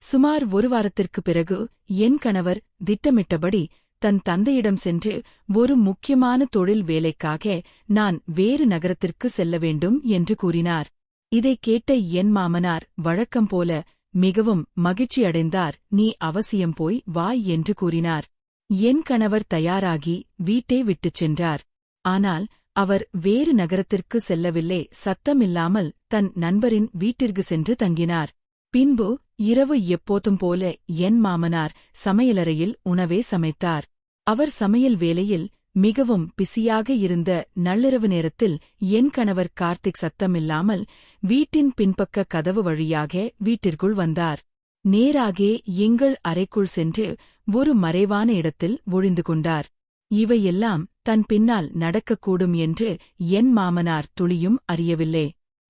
சுமார் ஒரு வாரத்திற்குப் பிறகு என் கணவர் திட்டமிட்டபடி தன் தந்தையிடம் சென்று, ஒரு முக்கியமான தொழில் வேலைக்காக நான் வேறு நகரத்திற்கு செல்ல வேண்டும் என்று கூறினார். இதைக் கேட்ட என் மாமனார் வழக்கம் போல மிகவும் மகிழ்ச்சியடைந்தார். நீ அவசியம் போய் வா என்று கூறினார். என் கணவர் தயாராகி வீட்டை விட்டுச் சென்றார். ஆனால் அவர் வேறு நகரத்திற்கு செல்லவில்லை. சத்தமில்லாமல் தன் நண்பரின் வீட்டிற்கு சென்று தங்கினார். பின்பு இரவு எப்போதும் போல என் மாமனார் சமையலறையில் உணவே சமைத்தார். அவர் சமையல் வேலையில் மிகவும் பிஸியாக இருந்த நள்ளிரவு நேரத்தில் என் கணவர் கார்த்திக் சத்தமில்லாமல் வீட்டின் பின்பக்க கதவு வழியாக வீட்டிற்குள் வந்தார். நேராக எங்கள் அறைக்குள் சென்று ஒரு மறைவான இடத்தில் ஒளிந்து கொண்டார். இவையெல்லாம் தன் பின்னால் நடக்கக்கூடும் என்று என் மாமனார் துளியும் அறியவில்லை.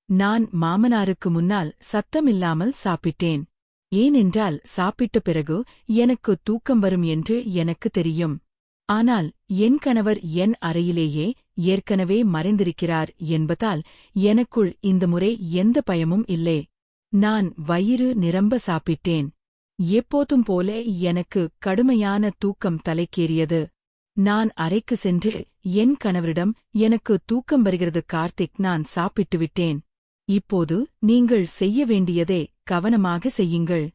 நான் மாமனாருக்கு முன்னால் சத்தமில்லாமல் சாப்பிட்டேன். ஏனென்றால் சாப்பிட்ட பிறகு எனக்கு தூக்கம் வரும் என்று எனக்கு தெரியும். ஆனால் என் கணவர் என் அறையிலேயே ஏற்கனவே மறைந்திருக்கிறார் என்பதால் எனக்குள் இந்த முறை எந்த பயமும் இல்லை. நான் வயிறு நிரம்ப சாப்பிட்டேன். எப்போதும் போல எனக்கு கடுமையான தூக்கம் தலைக்கேறியது. நான் அறைக்கு சென்று என் கணவரிடம், எனக்கு தூக்கம் வருகிறது கார்த்திக், நான் சாப்பிட்டுவிட்டேன். இப்போது நீங்கள் செய்ய வேண்டியதை கவனமாக செய்யுங்கள்.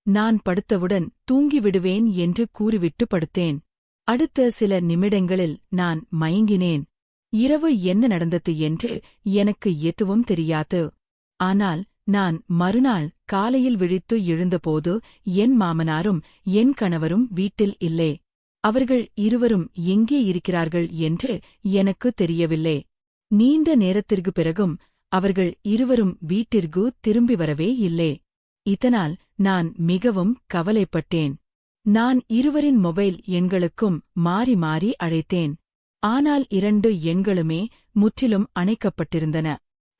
நான் படுத்தவுடன் தூங்கிவிடுவேன் என்று கூறிவிட்டு படுத்தேன். அடுத்த சில நிமிடங்களில் நான் மயங்கினேன். இரவு என்ன நடந்தது என்று எனக்கு எதுவும் தெரியாது. ஆனால் நான் மறுநாள் காலையில் விழித்து எழுந்தபோது என் மாமனாரும் என் கணவரும் வீட்டில் இல்லை. அவர்கள் இருவரும் எங்கே இருக்கிறார்கள் என்று எனக்கு தெரியவில்லை. நீண்ட நேரத்திற்குப் பிறகும் அவர்கள் இருவரும் வீட்டிற்கு திரும்பி வரவே இல்லை. இதனால் நான் மிகவும் கவலைப்பட்டேன். நான் இருவரின் மொபைல் எண்களுக்கும் மாறி மாறி அழைத்தேன். ஆனால் 2 எண்களுமே முற்றிலும் அணைக்கப்பட்டிருந்தன.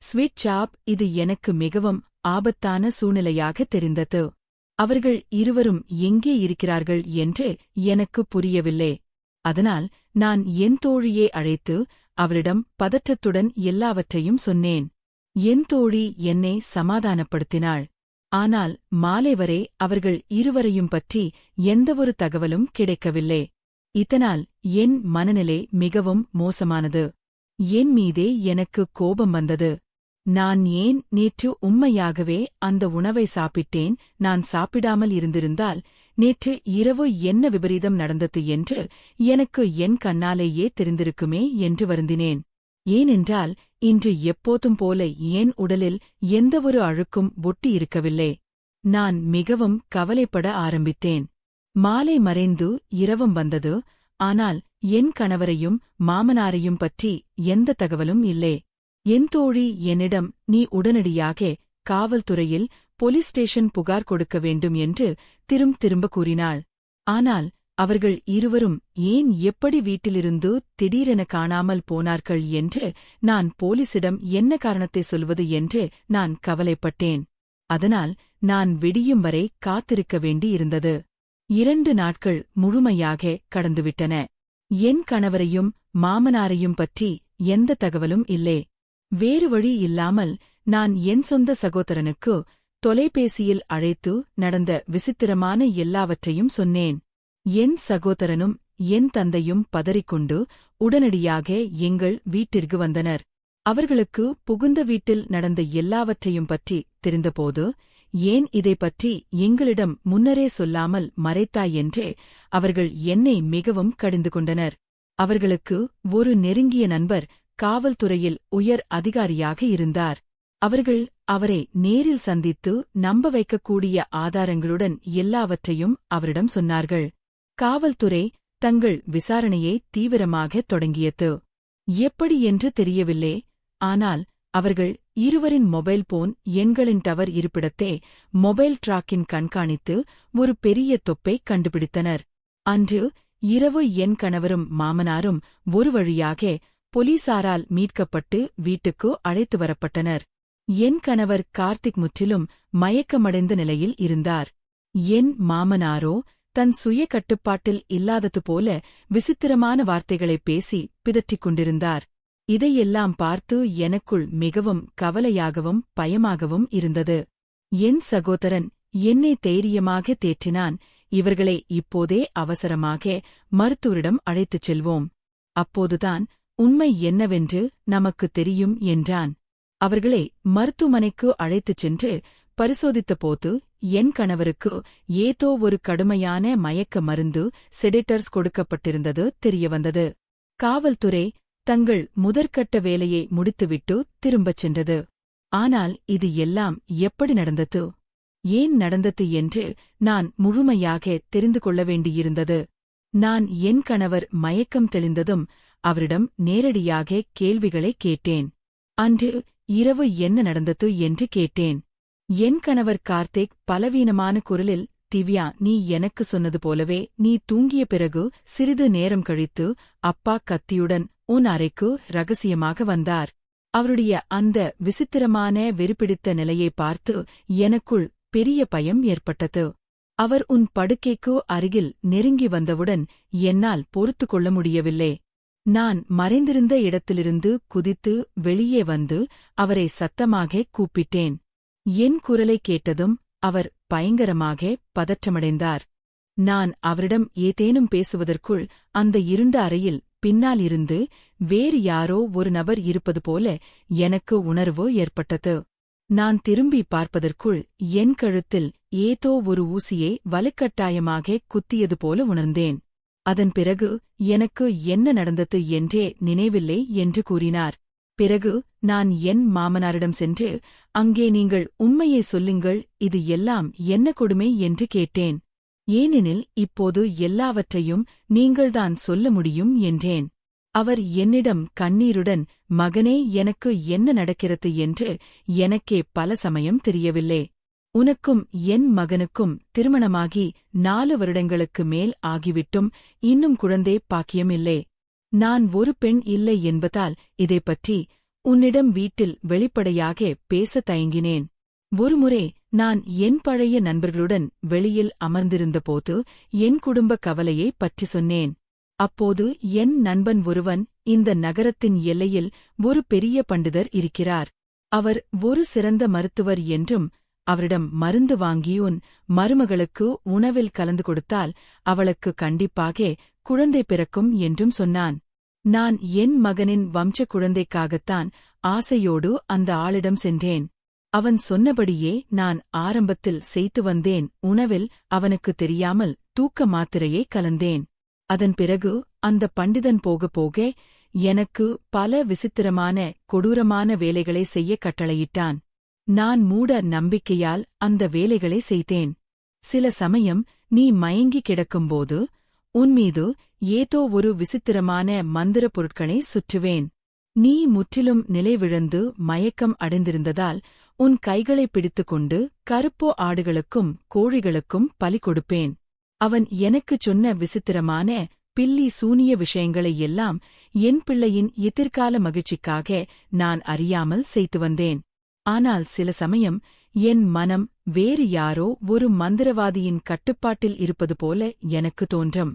ஸ்விட்ச் ஆப். இது எனக்கு மிகவும் ஆபத்தான சூழ்நிலையாக தெரிந்தது. அவர்கள் இருவரும் எங்கே இருக்கிறார்கள் என்று எனக்கு புரியவில்லை. அதனால் நான் என் தோழியை அழைத்து அவளிடம் பதற்றத்துடன் எல்லாவற்றையும் சொன்னேன். என் தோழி என்னை சமாதானப்படுத்தினாள். ஆனால் மாலை வரை அவர்கள் இருவரையும் பற்றி எந்தவொரு தகவலும் கிடைக்கவில்லை. இதனால் என் மனநிலை மிகவும் மோசமானது. என் மீதே எனக்கு கோபம் வந்தது. நான் ஏன் நேற்று உண்மையாகவே அந்த உணவை சாப்பிட்டேன்? நான் சாப்பிடாமல் இருந்திருந்தால் நேற்று இரவு என்ன விபரீதம் நடந்தது என்று எனக்கு என் கண்ணாலேயே தெரிந்திருக்குமே என்று வருந்தினேன். ஏனென்றால் இன்று எப்போதும் போல என் உடலில் எந்தவொரு அழுக்கும் ஒட்டி இருக்கவில்லை. நான் மிகவும் கவலைப்பட ஆரம்பித்தேன். மாலை மறைந்து இரவும் வந்தது. ஆனால் என் கணவரையும் மாமனாரையும் பற்றி எந்த தகவலும் இல்லை. என் தோழி என்னிடம், நீ உடனடியாக காவல்துறையில் போலீஸ் ஸ்டேஷன் புகார் கொடுக்க வேண்டும் என்று திரும்ப கூறினாள். ஆனால் அவர்கள் இருவரும் ஏன் எப்படி வீட்டிலிருந்து திடீரென காணாமல் போனார்கள் என்று நான் போலீசிடம் என்ன காரணத்தை சொல்வது என்று நான் கவலைப்பட்டேன். அதனால் நான் விடியும் வரை காத்திருக்க வேண்டியிருந்தது. 2 நாட்கள் முழுமையாக கடந்துவிட்டன. என் கணவரையும் மாமனாரையும் பற்றி எந்த தகவலும் இல்லை. வேறு வழி இல்லாமல் நான் என் சொந்த சகோதரனுக்கு தொலைபேசியில் அழைத்து நடந்த விசித்திரமான எல்லாவற்றையும் சொன்னேன். என் சகோதரனும் என் தந்தையும் பதறிக்கொண்டு உடனடியாக எங்கள் வீட்டிற்கு வந்தனர். அவர்களுக்கு புகுந்த வீட்டில் நடந்த எல்லாவற்றையும் பற்றி தெரிந்தபோது, ஏன் இதை பற்றி எங்களிடம் முன்னரே சொல்லாமல் மறைத்தாய் என்றே அவர்கள் என்னை மிகவும் கடிந்து கொண்டனர். அவர்களுக்கு ஒரு நெருங்கிய நண்பர் காவல்துறையில் உயர் அதிகாரியாக இருந்தார். அவர்கள் அவரை நேரில் சந்தித்து நம்ப வைக்கக்கூடிய ஆதாரங்களுடன் எல்லாவற்றையும் அவரிடம் சொன்னார்கள். காவல்துறை தங்கள் விசாரணையை தீவிரமாக தொடங்கியது. எப்படி என்று தெரியவில்லை. ஆனால் அவர்கள் இருவரின் மொபைல் போன் எண்களின் டவர் இருப்பிடத்தை மொபைல் டிராக்கின் கண்காணித்து ஒரு பெரிய தொப்பை கண்டுபிடித்தனர். அன்று இரவு என் கணவரும் மாமனாரும் ஒரு வழியாக போலீசாரால் மீட்கப்பட்டு வீட்டுக்கு அழைத்து வரப்பட்டனர். என் கணவர் கார்த்திக் முற்றிலும் மயக்கமடைந்த நிலையில் இருந்தார். என் மாமனாரோ தன் சுய கட்டுப்பாட்டில் இல்லாதது போல விசித்திரமான வார்த்தைகளைப் பேசி பிதற்றிக் கொண்டிருந்தார். இதையெல்லாம் பார்த்து எனக்குள் மிகவும் கவலையாகவும் பயமாகவும் இருந்தது. என் சகோதரன் என்னை தைரியமாக தேற்றினான். இவர்களை இப்போதே அவசரமாக மருத்துவரிடம் அழைத்துச் செல்வோம். அப்போதுதான் உண்மை என்னவென்று நமக்குத் தெரியும் என்றான். அவர்களை மருத்துவமனைக்கு அழைத்துச் சென்று பரிசோதித்தபோது என் கணவருக்கு ஏதோ ஒரு கடுமையான மயக்க மருந்து செடேட்டர்ஸ் கொடுக்கப்பட்டிருந்தது தெரியவந்தது. காவல்துறை தங்கள் முதற்கட்ட வேலையை முடித்துவிட்டு திரும்பச் சென்றது. ஆனால் இது எல்லாம் எப்படி நடந்தது, ஏன் நடந்தது என்று நான் முழுமையாக தெரிந்து கொள்ள வேண்டியிருந்தது. நான் என் கணவர் மயக்கம் தெளிந்ததும் அவரிடம் நேரடியாக கேள்விகளைக் கேட்டேன். அன்று இரவு என்ன நடந்தது என்று கேட்டேன். என் கணவர் கார்த்திக் பலவீனமான குரலில், திவ்யா, நீ எனக்கு சொன்னது போலவே நீ தூங்கிய பிறகு சிறிது நேரம் கழித்து அப்பா கத்தியுடன் உன் அறைக்கு ரகசியமாக வந்தார். அவருடைய அந்த விசித்திரமான வெறிபிடித்த நிலையை பார்த்து எனக்குள் பெரிய பயம் ஏற்பட்டது. அவர் உன் படுக்கைக்கு அருகில் நெருங்கி வந்தவுடன் என்னால் பொறுத்து கொள்ள முடியவில்லை. நான் மறைந்திருந்த இடத்திலிருந்து குதித்து வெளியே வந்து அவரை சத்தமாக கூப்பிட்டேன். என் குரலைக் கேட்டதும் அவர் பயங்கரமாக பதற்றமடைந்தார். நான் அவரிடம் ஏதேனும் பேசுவதற்குள் அந்த இருண்ட அறையில் பின்னால் இருந்து வேறு யாரோ ஒரு நபர் இருப்பது போல எனக்கு உணர்வு ஏற்பட்டது. நான் திரும்பி பார்ப்பதற்குள் என் கழுத்தில் ஏதோ ஒரு ஊசியை வலுக்கட்டாயமாக குத்தியது போல உணர்ந்தேன். அதன் பிறகு எனக்கு என்ன நடந்தது என்றே நினைவில்லை என்று கூறினார். பிறகு நான் என் மாமனாரிடம் சென்று, அங்கே நீங்கள் உண்மையை சொல்லுங்கள், இது எல்லாம் என்ன கொடுமை என்று கேட்டேன். ஏனெனில் இப்போது எல்லாவற்றையும் நீங்கள்தான் சொல்ல முடியும் என்றேன். அவர் என்னிடம் கண்ணீருடன், மகனே, எனக்கு என்ன நடக்கிறது என்று எனக்கே பல சமயம் தெரியவில்லை. உனக்கும் என் மகனுக்கும் திருமணமாகி 4 வருடங்களுக்கு மேல் ஆகிவிட்டும் இன்னும் குழந்தை பாக்கியமில்லை. நான் ஒரு பெண் இல்லை என்பதால் இதைப்பற்றி உன்னிடம் வீட்டில் வெளிப்படையாக பேச தயங்கினேன். ஒருமுறை நான் என் பழைய நண்பர்களுடன் வெளியில் அமர்ந்திருந்தபோது என் குடும்ப கவலையை பற்றி சொன்னேன். அப்போது என் நண்பன் ஒருவன், இந்த நகரத்தின் எல்லையில் ஒரு பெரிய பண்டிதர் இருக்கிறார், அவர் ஒரு சிறந்த மருத்துவர் என்றும் அவரிடம் மருந்து வாங்கி உன் மருமகளுக்கு உணவில் கலந்து கொடுத்தால் அவளுக்கு கண்டிப்பாக குழந்தை பிறக்கும் என்றும் சொன்னான். நான் என் மகனின் வம்ச குழந்தைக்காகத்தான் ஆசையோடு அந்த ஆளிடம் சென்றேன். அவன் சொன்னபடியே நான் ஆரம்பத்தில் செய்து வந்தேன். உணவில் அவனுக்கு தெரியாமல் தூக்க மாத்திரையை கலந்தேன். அதன் பிறகு அந்த பண்டிதன் போக போக எனக்கு பல விசித்திரமான கொடூரமான வேலைகளை செய்ய கட்டளையிட்டான். நான் மூட நம்பிக்கையால் அந்த வேலைகளை செய்தேன். சில சமயம் நீ மயங்கி கிடக்கும்போது உன்மீது ஏதோ ஒரு விசித்திரமான மந்திர பொருட்களை சுற்றுவேன். நீ முற்றிலும் நிலைவிழந்து மயக்கம் அடைந்திருந்ததால் உன் கைகளை பிடித்துக்கொண்டு கருப்போ ஆடுகளுக்கும் கோழிகளுக்கும் பலி கொடுப்பேன். அவன் எனக்குச் சொன்ன விசித்திரமான பில்லி சூனிய விஷயங்களை எல்லாம் என் பிள்ளையின் எதிர்கால மகிழ்ச்சிக்காக நான் அறியாமல் செய்து வந்தேன். ஆனால் சில சமயம் என் மனம் வேறு யாரோ ஒரு மந்திரவாதியின் கட்டுப்பாட்டில் இருப்பது போல எனக்கு தோன்றும்.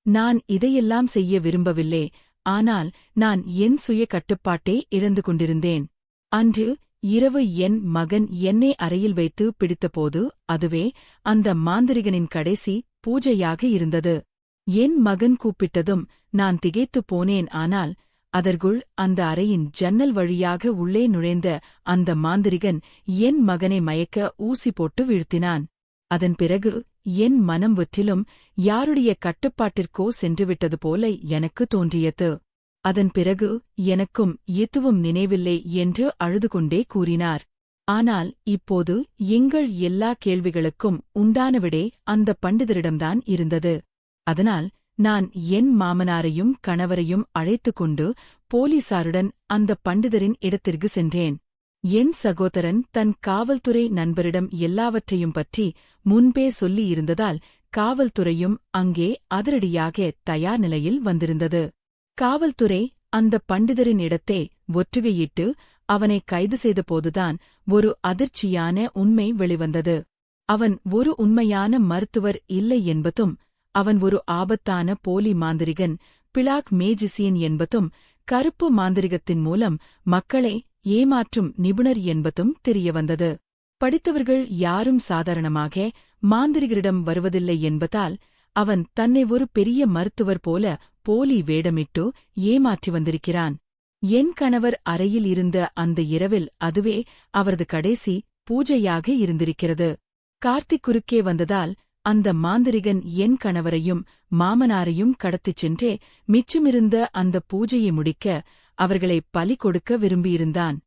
நான் இதையெல்லாம் செய்ய விரும்பவில்லை, ஆனால் நான் என் சுய கட்டுப்பாட்டை இழந்து கொண்டிருந்தேன். அன்று இரவு என் மகன் என்னை அறையில் வைத்து பிடித்தபோது அதுவே அந்த மாந்திரிகனின் கடைசி பூஜையாக இருந்தது. என் மகன் கூப்பிட்டதும் நான் திகைத்துப் போனேன். ஆனால் அதற்குள் அந்த அறையின் ஜன்னல் வழியாக உள்ளே நுழைந்த அந்த மாந்திரிகன் என் மகனை மயக்க ஊசி போட்டு வீழ்த்தினான். அதன் பிறகு என் மனம் முற்றிலும் யாருடைய கட்டுப்பாட்டிற்கோ சென்றுவிட்டது போல எனக்கு தோன்றியது. அதன் பிறகு எனக்கும் எதுவும் நினைவில்லை என்று அழுது கொண்டே கூறினார். ஆனால் இப்போது எங்கள் எல்லா கேள்விகளுக்கும் உண்டான விடை அந்த பண்டிதரிடம்தான் இருந்தது. அதனால் நான் என் மாமனாரையும் கணவரையும் அழைத்துக் கொண்டு போலீசாருடன் அந்த பண்டிதரின் இடத்திற்கு சென்றேன். என் சகோதரன் தன் காவல்துறை நண்பரிடம் எல்லாவற்றையும் பற்றி முன்பே சொல்லியிருந்ததால் காவல்துறையும் அங்கே அதிரடியாக தயார் நிலையில் வந்திருந்தது. காவல்துறை அந்த பண்டிதரின் இடத்தை ஒற்றுகையிட்டு அவனை கைது செய்தபோதுதான் ஒரு அதிர்ச்சியான உண்மை வெளிவந்தது. அவன் ஒரு உண்மையான மருத்துவர் இல்லை என்பதும் அவன் ஒரு ஆபத்தான போலி மாந்திரிகன், பிளாக் மேஜிசியன் என்பதும், கருப்பு மாந்திரிகத்தின் மூலம் மக்களை ஏமாற்றும் நிபுணர் என்பதும் தெரியவந்தது. படித்தவர்கள் யாரும் சாதாரணமாக மாந்திரிகரிடம் வருவதில்லை என்பதால் அவன் தன்னை ஒரு பெரிய மருத்துவர் போல போலி வேடமிட்டு ஏமாற்றி வந்திருக்கிறான். என் கணவர் அறையில் இருந்த அந்த இரவில் அதுவே அவரது கடைசி பூஜையாக இருந்திருக்கிறது. கார்த்திக் குறுக்கே வந்ததால் அந்த மாந்திரிகன் என் கணவரையும் மாமனாரையும் கடத்திச் சென்றே மிச்சமிருந்த அந்த பூஜையை முடிக்க அவர்களை பலி கொடுக்க விரும்பியிருந்தான்.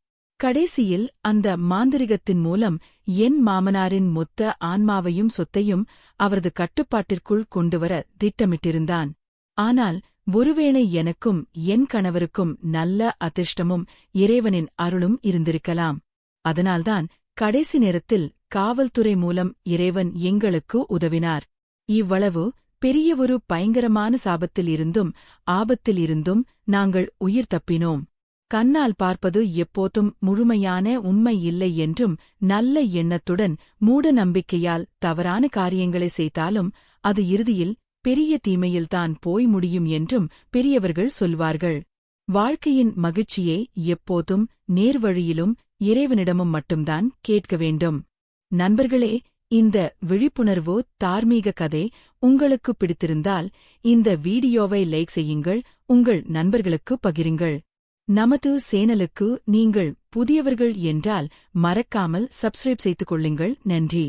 கடைசியில் அந்த மாந்திரிகத்தின் மூலம் என் மாமனாரின் மொத்த ஆன்மாவையும் சொத்தையும் அவரது கட்டுப்பாட்டிற்குள் கொண்டுவர திட்டமிட்டிருந்தான். ஆனால் ஒருவேளை எனக்கும் என் கணவருக்கும் நல்ல அதிர்ஷ்டமும் இறைவனின் அருளும் இருந்திருக்கலாம். அதனால்தான் கடைசி நேரத்தில் காவல்துறை மூலம் இறைவன் எங்களுக்கு உதவினார். இவ்வளவு பெரிய ஒரு பயங்கரமான சாபத்தில் இருந்தும் ஆபத்தில் இருந்தும் நாங்கள் உயிர் தப்பினோம். கண்ணால் பார்ப்பது எப்போதும் முழுமையான உண்மை இல்லை என்றும், நல்ல எண்ணத்துடன் மூட நம்பிக்கையால் தவறான காரியங்களை செய்தாலும் அது இறுதியில் பெரிய தீமையில்தான் போய் முடியும் என்றும் பெரியவர்கள் சொல்வார்கள். வாழ்க்கையின் மகிழ்ச்சியை எப்போதும் நேர்வழியிலும் இறைவனிடமும் மட்டும்தான் கேட்க வேண்டும். நண்பர்களே, இந்த விழிப்புணர்வு தார்மீக கதை உங்களுக்கு பிடித்திருந்தால் இந்த வீடியோவை லைக் செய்யுங்கள், உங்கள் நண்பர்களுக்கு பகிருங்கள். நமது சேனலுக்கு நீங்கள் புதியவர்கள் என்றால் மறக்காமல் சப்ஸ்கிரைப் செய்து கொள்ளுங்கள். நன்றி.